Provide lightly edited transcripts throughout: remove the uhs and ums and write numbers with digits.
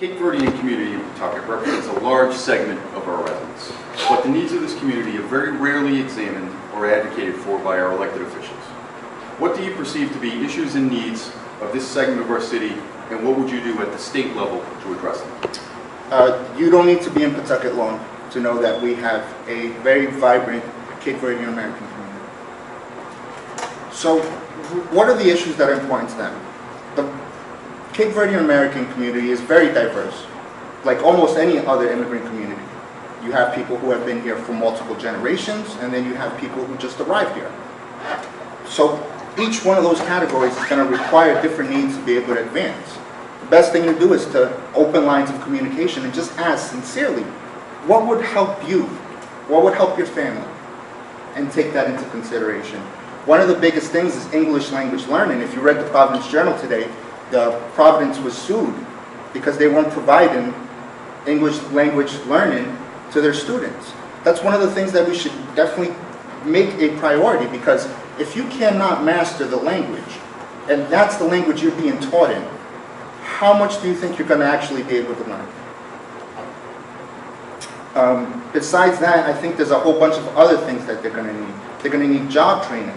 Cape Verdean community in Pawtucket represents a large segment of our residents, but the needs of this community are very rarely examined or advocated for by our elected officials. What do you perceive to be issues and needs of this segment of our city, and what would you do at the state level to address them? You don't need to be in Pawtucket long to know that we have a very vibrant Cape Verdean American community. So, what are the issues that are important to them? The Cape Verdean American community is very diverse, like almost any other immigrant community. You have people who have been here for multiple generations, and then you have people who just arrived here. So each one of those categories is going to require different needs to be able to advance. The best thing to do is to open lines of communication and just ask sincerely, what would help you? What would help your family? And take that into consideration. One of the biggest things is English language learning. If you read the Providence Journal today, the Providence was sued because they weren't providing English language learning to their students. That's one of the things that we should definitely make a priority, because if you cannot master the language, and that's the language you're being taught in, how much do you think you're going to actually be able to learn? Besides that, I think there's a whole bunch of other things that they're going to need. They're going to need job training.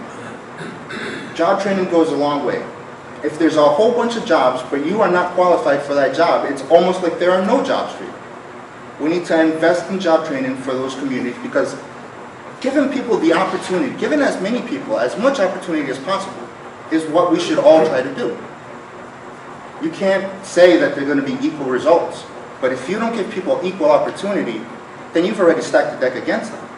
Job training goes a long way. If there's a whole bunch of jobs, but you are not qualified for that job, it's almost like there are no jobs for you. We need to invest in job training for those communities, because giving people the opportunity, giving as many people as much opportunity as possible, is what we should all try to do. You can't say that they're going to be equal results, but if you don't give people equal opportunity, then you've already stacked the deck against them.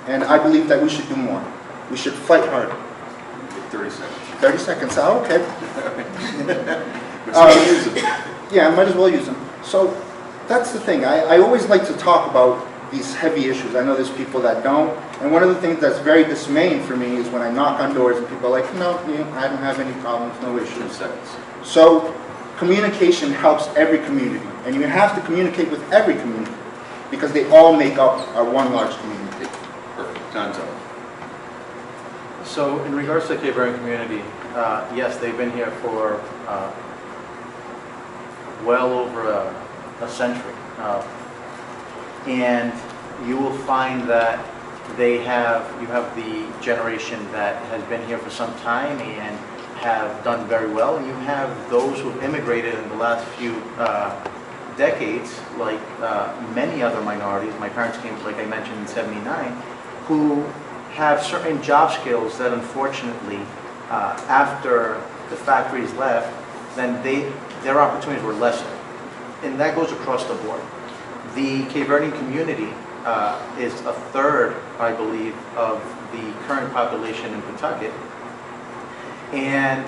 And I believe that we should do more. We should fight harder. 30 seconds. 30 seconds, oh, okay. Yeah, I might as well use them. So that's the thing. I always like to talk about these heavy issues. I know there's people that don't. And one of the things that's very dismaying for me is when I knock on doors and people are like, no, I don't have any problems, no issues. 2 seconds. So communication helps every community. And you have to communicate with every community, because they all make up our one large community. Perfect. Time's up. So in regards to the Cape Verdean community, yes, they've been here for well over a century. And you will find that you have the generation that has been here for some time and have done very well, and you have those who have immigrated in the last few decades, like many other minorities. My parents came, like I mentioned, in '79, who have certain job skills that unfortunately, after the factories left, then their opportunities were lessened. And that goes across the board. The Cape Verdean community is a third, I believe, of the current population in Pawtucket. And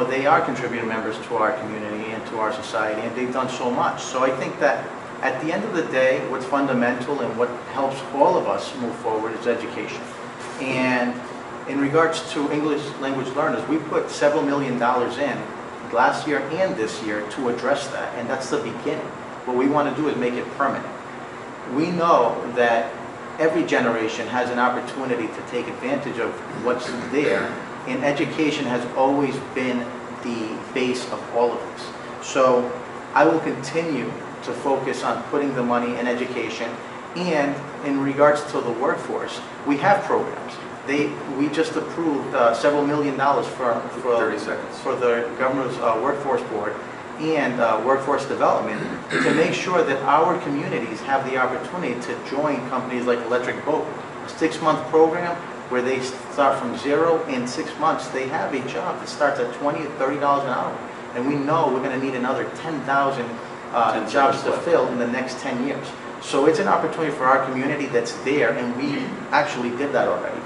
they are contributing members to our community and to our society, and they've done so much. So I think that at the end of the day, what's fundamental and what helps all of us move forward is education. And in regards to English language learners, we put several $1 million in last year and this year to address that, and that's the beginning. What we want to do is make it permanent. We know that every generation has an opportunity to take advantage of what's there, and education has always been the base of all of this. So I will continue to focus on putting the money in education. And in regards to the workforce, we have programs. We just approved several $1 million for 30 seconds. For the governor's workforce board and workforce development, to make sure that our communities have the opportunity to join companies like Electric Boat, a 6-month program where they start from zero. In 6 months, they have a job that starts at $20 to $30 an hour. And we know we're going to need another 10,000 jobs to fill in the next 10 years. So it's an opportunity for our community that's there, and we actually did that already.